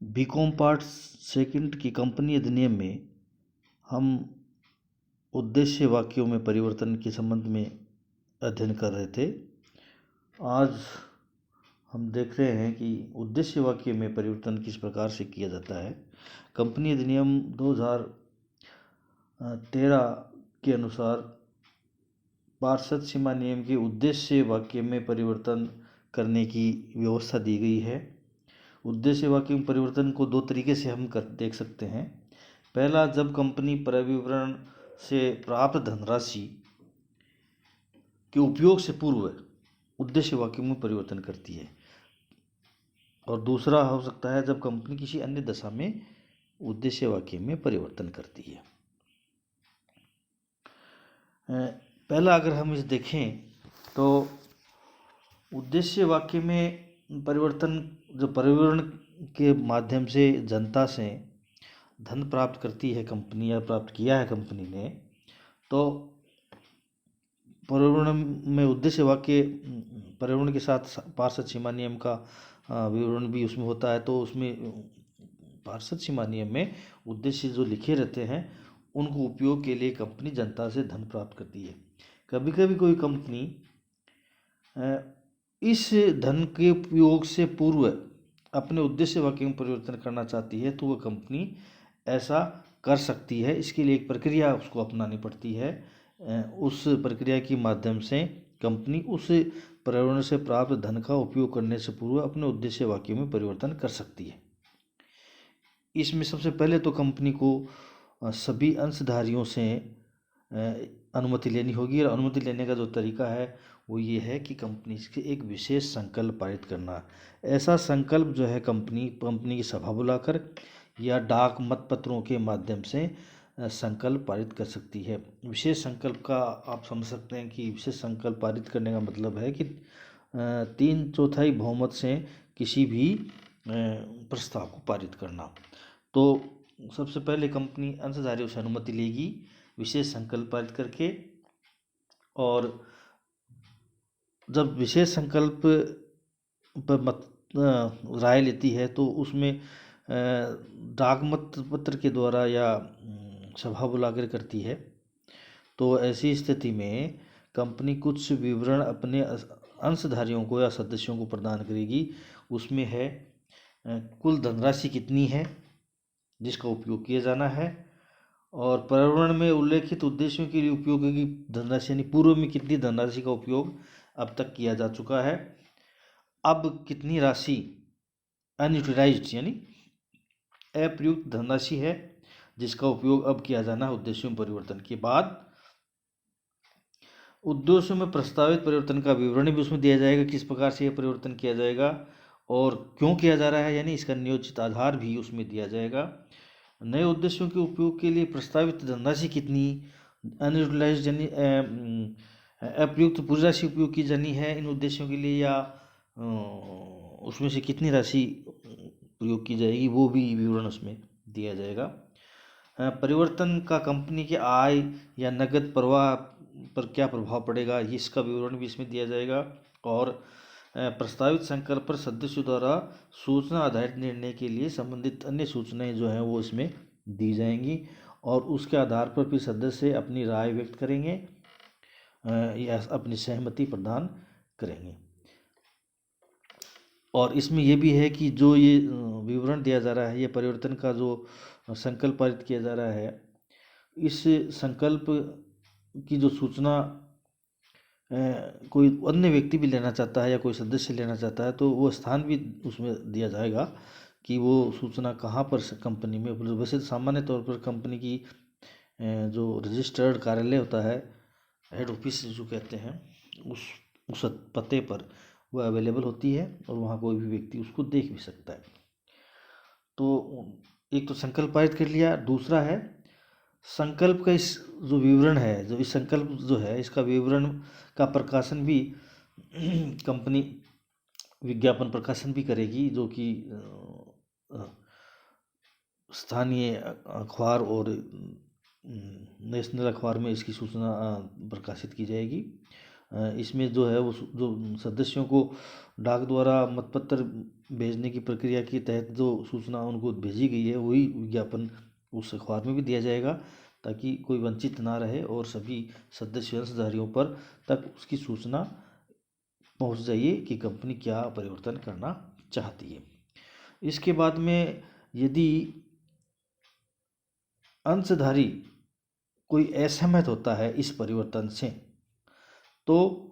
BCom part second की company अधिनियम में हम उद्देश्य वाक्यों में परिवर्तन के संबंध में अध्ययन कर रहे थे। आज हम देख रहे हैं कि उद्देश्य वाक्य में परिवर्तन किस प्रकार से किया जाता है। कंपनी अधिनियम 2013 के अनुसार पार्षद सीमा नियम के उद्देश्य वाक्य में परिवर्तन करने की व्यवस्था दी गई है। उद्देश्य वाक्य में परिवर्तन को दो तरीके से हम देख सकते हैं। पहला, जब कंपनी परिविवरण से प्राप्त धनराशि के उपयोग से पूर्व उद्देश्य वाक्य में परिवर्तन करती है, और दूसरा हो सकता है जब कंपनी किसी अन्य दशा में उद्देश्य वाक्य में परिवर्तन करती है। पहला अगर हम इस देखें तो उद्देश्य वाक्य में परिवर्तन जो परिविवरण के माध्यम से जनता से धन प्राप्त करती है कंपनी या प्राप्त किया है कंपनी ने, तो परिविवरण में उद्देश्य वाक्य परिविवरण के साथ पार्षद सीमा नियम का विवरण भी उसमें होता है। तो उसमें पार्षद सीमा नियम में उद्देश्य जो लिखे रहते हैं उनको उपयोग के लिए कंपनी जनता से धन प्राप्त करती है। कभी कभी कोई कंपनी इस धन के उपयोग से पूर्व अपने उद्देश्य वाक्य में परिवर्तन करना चाहती है, तो वह कंपनी ऐसा कर सकती है। इसके लिए एक प्रक्रिया उसको अपनानी पड़ती है। उस प्रक्रिया के माध्यम से कंपनी उस परिविवरण से प्राप्त धन का उपयोग करने से पूर्व अपने उद्देश्य वाक्य में परिवर्तन कर सकती है। इसमें सबसे पहले तो कंपनी को सभी अंशधारियों से अनुमति लेनी होगी, और अनुमति लेने का जो तरीका है वो ये है कि कंपनी से एक विशेष संकल्प पारित करना। ऐसा संकल्प जो है कंपनी की सभा बुलाकर या डाक मतपत्रों के माध्यम से संकल्प पारित कर सकती है। विशेष संकल्प का आप समझ सकते हैं कि विशेष संकल्प पारित करने का मतलब है कि 3/4 बहुमत से किसी भी प्रस्ताव को पारित करना। तो सबसे पहले कंपनी अंशधारियों से अनुमति लेगी विशेष संकल्प पारित करके, और जब विशेष संकल्प पर राय लेती है तो उसमें डाक मत पत्र के द्वारा या सभा बुलाकर करती है। तो ऐसी स्थिति में कंपनी कुछ विवरण अपने अंशधारियों को या सदस्यों को प्रदान करेगी। उसमें है कुल धनराशि कितनी है जिसका उपयोग किया जाना है, और परिविवरण में उल्लेखित उद्देश्यों के लिए उपयोगी धनराशि यानी पूर्व में कितनी धनराशि का उपयोग अब तक किया जा चुका है, अब कितनी राशि अनयूटिलाइज्ड यानी अप्रयुक्त धनराशि है जिसका उपयोग अब किया जाना है उद्देश्यों में परिवर्तन के बाद। उद्देश्यों में प्रस्तावित परिवर्तन का विवरण भी उसमें दिया जाएगा, किस प्रकार से यह परिवर्तन किया जाएगा और क्यों किया जा रहा है, यानी इसका नियोजित आधार भी उसमें दिया जाएगा। नए उद्देश्यों के उपयोग के लिए प्रस्तावित धनराशि कितनी अनयूटिलाइज्ड यानी अप्रयुक्त पूरी राशि उपयोग की जानी है इन उद्देश्यों के लिए, या उसमें से कितनी राशि प्रयोग की जाएगी, वो भी विवरण उसमें दिया जाएगा। परिवर्तन का कंपनी के आय या नगद प्रवाह पर क्या प्रभाव पड़ेगा, इसका विवरण भी इसमें दिया जाएगा। और प्रस्तावित संकल्प पर सदस्यों द्वारा सूचना आधारित निर्णय के लिए संबंधित अन्य सूचनाएं जो हैं वो इसमें दी जाएंगी, और उसके आधार पर फिर सदस्य अपनी राय व्यक्त करेंगे या अपनी सहमति प्रदान करेंगे। और इसमें यह भी है कि जो ये विवरण दिया जा रहा है, ये परिवर्तन का जो संकल्प पारित किया जा रहा है, इस संकल्प की जो सूचना कोई अन्य व्यक्ति भी लेना चाहता है या कोई सदस्य लेना चाहता है, तो वो स्थान भी उसमें दिया जाएगा कि वो सूचना कहाँ पर कंपनी में उपलब्ध। वैसे सामान्य तौर पर कंपनी की जो रजिस्टर्ड कार्यालय होता है, हेड ऑफिस जो कहते हैं, उस पते पर वो अवेलेबल होती है, और वहाँ कोई भी व्यक्ति उसको देख भी सकता है। तो एक तो संकल्प पारित कर लिया, दूसरा है संकल्प का इस जो विवरण है, जो इस संकल्प जो है इसका विवरण का प्रकाशन भी कंपनी विज्ञापन प्रकाशन भी करेगी, जो कि स्थानीय अखबार और नेशनल अखबार में इसकी सूचना प्रकाशित की जाएगी। इसमें जो है वो जो सदस्यों को डाक द्वारा मतपत्र भेजने की प्रक्रिया के तहत जो सूचना उनको भेजी गई है वही विज्ञापन उस अखबार में भी दिया जाएगा, ताकि कोई वंचित ना रहे और सभी सदस्य अंशधारियों पर तक उसकी सूचना पहुंच जाइए कि कंपनी क्या परिवर्तन करना चाहती है। इसके बाद में यदि अंशधारी कोई असहमत होता है इस परिवर्तन से, तो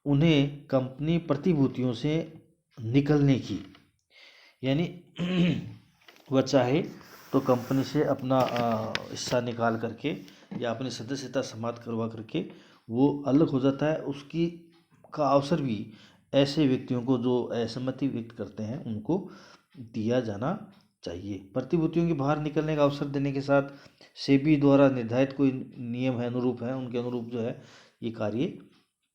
उन्हें कंपनी प्रतिभूतियों से निकलने की, यानी वह चाहे तो कंपनी से अपना हिस्सा निकाल करके या अपनी सदस्यता समाप्त करवा करके वो अलग हो जाता है। उसकी का अवसर भी ऐसे व्यक्तियों को जो असहमति व्यक्त करते हैं उनको दिया जाना चाहिए। प्रतिभूतियों के बाहर निकलने का अवसर देने के साथ सेबी द्वारा निर्धारित कोई नियम है, अनुरूप है, उनके अनुरूप जो है ये कार्य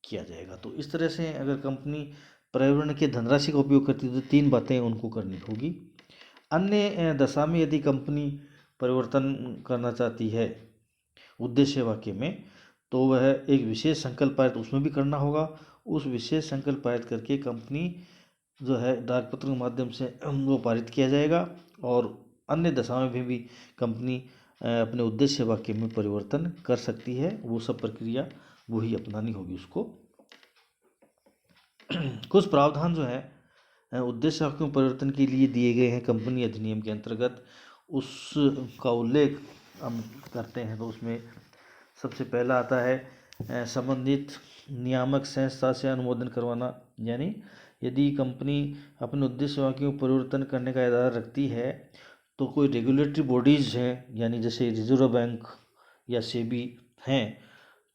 किया जाएगा। तो इस तरह से अगर कंपनी पर्यावरण के धनराशि का उपयोग करती है तो 3 बातें उनको करनी होगी। अन्य दशा में यदि कंपनी परिवर्तन करना चाहती है उद्देश्य वाक्य में, तो वह एक विशेष संकल्प पारित उसमें भी करना होगा। उस विशेष संकल्प पारित करके कंपनी जो है डाकपत्र के माध्यम से वो पारित किया जाएगा। और अन्य दशा में भी कंपनी अपने उद्देश्य वाक्य में परिवर्तन कर सकती है। वो सब प्रक्रिया वही अपनानी होगी उसको। कुछ प्रावधान जो है उद्देश्य वाक्य में परिवर्तन के लिए दिए गए हैं कंपनी अधिनियम के अंतर्गत, उसका उल्लेख हम करते हैं। तो उसमें सबसे पहला आता है संबंधित नियामक संस्था से अनुमोदन करवाना। यानी यदि कंपनी अपने उद्देश्य वाक्य में परिवर्तन करने का इरादा रखती है तो कोई रेगुलेटरी बॉडीज़ हैं, यानी जैसे रिजर्व बैंक या सेबी हैं,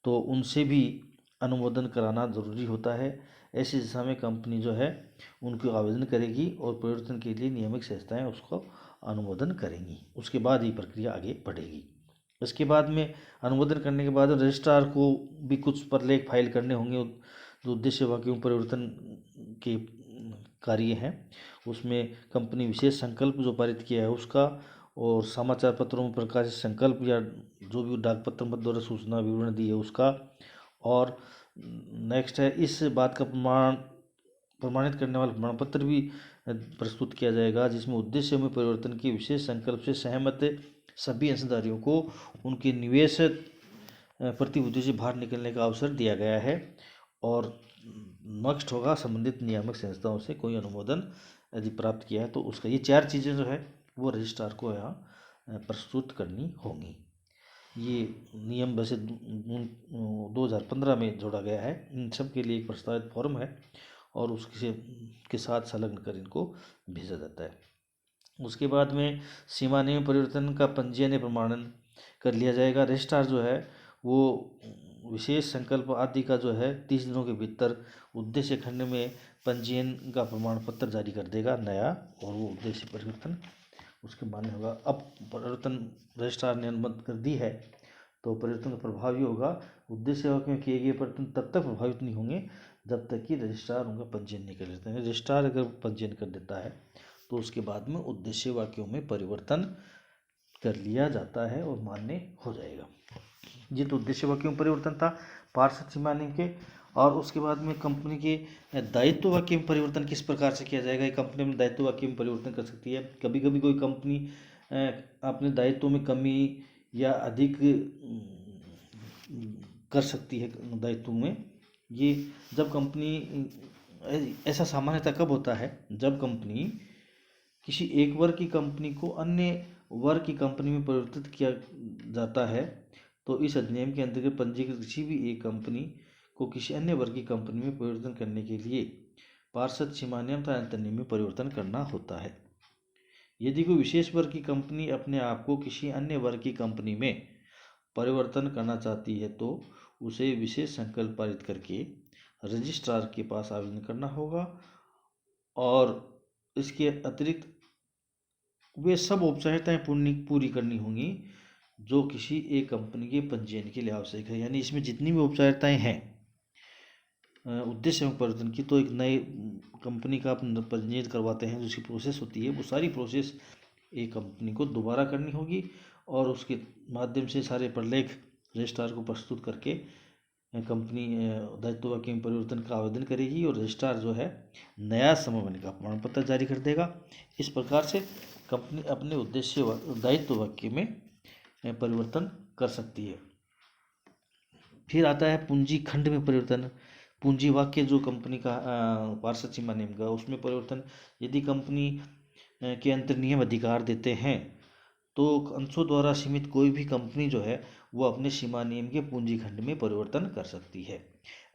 तो उनसे भी अनुमोदन कराना ज़रूरी होता है। ऐसी दिशा में कंपनी जो है उनको आवेदन करेगी और परिवर्तन के लिए नियामक संस्थाएं उसको अनुमोदन करेंगी। उसके बाद ये प्रक्रिया आगे बढ़ेगी। इसके बाद में अनुमोदन करने के बाद रजिस्ट्रार को भी कुछ प्रलेख फाइल करने होंगे जो उद्देश्य वाक्य में परिवर्तन के कार्य हैं। उसमें कंपनी विशेष संकल्प जो पारित किया है उसका, और समाचार पत्रों में प्रकाशित संकल्प या जो भी डाक पत्र मत द्वारा सूचना विवरण दी है उसका। और नेक्स्ट है इस बात का प्रमाणित करने वाला प्रमाण पत्र भी प्रस्तुत किया जाएगा, जिसमें उद्देश्य में परिवर्तन के विशेष संकल्प से सहमत सभी अंशधारियों को उनके निवेश प्रतिभूति से बाहर निकलने का अवसर दिया गया है। और नेक्स्ट होगा संबंधित नियामक संस्थाओं से कोई अनुमोदन यदि प्राप्त किया है तो उसका, ये 4 चीज़ें जो है वो रजिस्ट्रार को यहाँ प्रस्तुत करनी होंगी। ये नियम वैसे 2015 में जोड़ा गया है। इन सब के लिए एक प्रस्तावित फॉर्म है और उसके के साथ संलग्न कर इनको भेजा जाता है। उसके बाद में सीमा नियम परिवर्तन का पंजीयन प्रमाणन कर लिया जाएगा। रजिस्ट्रार जो है वो विशेष संकल्प आदि का जो है 30 दिनों के भीतर उद्देश्य खंड में पंजीयन का प्रमाण पत्र जारी कर देगा नया, और वो उद्देश्य परिवर्तन उसके मान्य होगा। अब परिवर्तन रजिस्ट्रार ने अनुमति कर दी है तो परिवर्तन का प्रभाव ये होगा, उद्देश्य वाक्य में किए गए परिवर्तन तब तक प्रभावित नहीं होंगे जब तक कि रजिस्ट्रार उनका पंजीयन नहीं कर लेते हैं। रजिस्ट्रार अगर पंजीयन कर देता है तो उसके बाद में उद्देश्य वाक्यों में परिवर्तन कर लिया जाता है और मान्य हो जाएगा। ये तो उद्देश्य वाक्यों में परिवर्तन था पार्षद सीमा नियम के। और उसके बाद में कंपनी के दायित्व वाक्य में परिवर्तन किस प्रकार से किया जाएगा। कंपनी में दायित्व वाक्य में परिवर्तन कर सकती है। कभी कभी कोई कंपनी अपने दायित्व में कमी या अधिक कर सकती है दायित्व में। ये जब कंपनी, ऐसा सामान्यतः कब होता है, जब कंपनी किसी एक वर्ग की कंपनी को अन्य वर्ग की कंपनी में परिवर्तित किया जाता है, तो इस अधिनियम के अंतर्गत पंजीकृत किसी भी एक कंपनी को किसी अन्य वर्ग की कंपनी में परिवर्तन करने के लिए पार्षद सीमा नियम तथा अंतर नियम में परिवर्तन करना होता है। यदि कोई विशेष वर्ग की कंपनी अपने आप को किसी अन्य वर्ग की कंपनी में परिवर्तन करना चाहती है तो उसे विशेष संकल्प पारित करके रजिस्ट्रार के पास आवेदन करना होगा। और इसके अतिरिक्त वे सब औपचारिकताएं पूरी करनी होंगी जो किसी एक कंपनी के पंजीयन के लिए आवश्यक है। यानी इसमें जितनी भी औपचारिकताएं हैं उद्देश्य परिवर्तन की, तो एक नई कंपनी का आप पंजीयन करवाते हैं, जिसकी प्रोसेस होती है वो सारी प्रोसेस एक कंपनी को दोबारा करनी होगी और उसके माध्यम से सारे प्रलेख रजिस्ट्रार को प्रस्तुत करके कंपनी दायित्व वाक्य में परिवर्तन का आवेदन करेगी और रजिस्ट्रार जो है नया समन्वय का प्रमाण पत्र जारी कर देगा। इस प्रकार से कंपनी अपने उद्देश्य दायित्व वाक्य में परिवर्तन कर सकती है। फिर आता है पूंजी खंड में परिवर्तन। पूंजी वाक्य जो कंपनी का पार्षद सीमा नियम का, उसमें परिवर्तन यदि कंपनी के अंतर्नियम अधिकार देते हैं तो अंशों द्वारा सीमित कोई भी कंपनी जो है वो अपने सीमा नियम के पूंजी खंड में परिवर्तन कर सकती है।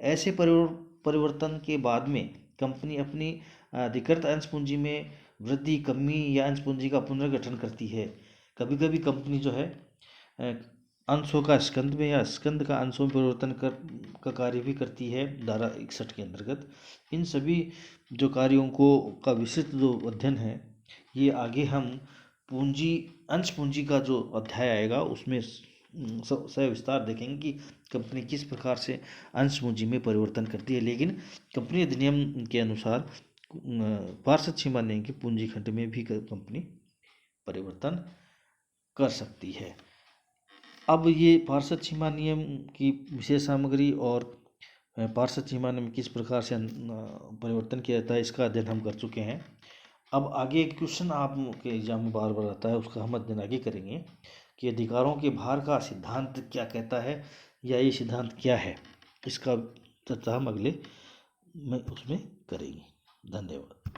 ऐसे परिवर्तन के बाद में कंपनी अपनी अधिकृत अंश पूंजी में वृद्धि, कमी या अंश पूंजी का पुनर्गठन करती है। कभी कभी कंपनी जो है अंशों का स्कंद में या स्कंद का अंशों में परिवर्तन का कार्य भी करती है धारा 61 के अंतर्गत। इन सभी जो कार्यों का विस्तृत जो अध्ययन है ये आगे हम पूंजी अंश पूंजी का जो अध्याय आएगा उसमें सविस्तार देखेंगे कि कंपनी किस प्रकार से अंश पूंजी में परिवर्तन करती है। लेकिन कंपनी अधिनियम के अनुसार पार्षद सीमा नियम की पूंजी खंड में भी कंपनी परिवर्तन कर सकती है। अब ये पार्षद सीमा नियम की विशेष सामग्री और पार्षद सीमा नियम किस प्रकार से परिवर्तन किया जाता है इसका अध्ययन हम कर चुके हैं। अब आगे एक क्वेश्चन आपके एग्जाम में बार बार आता है, उसका हम अध्ययन आगे करेंगे कि अधिकारों के भार का सिद्धांत क्या कहता है या ये सिद्धांत क्या है। इसका चर्चा हम अगले में उसमें करेंगे। धन्यवाद।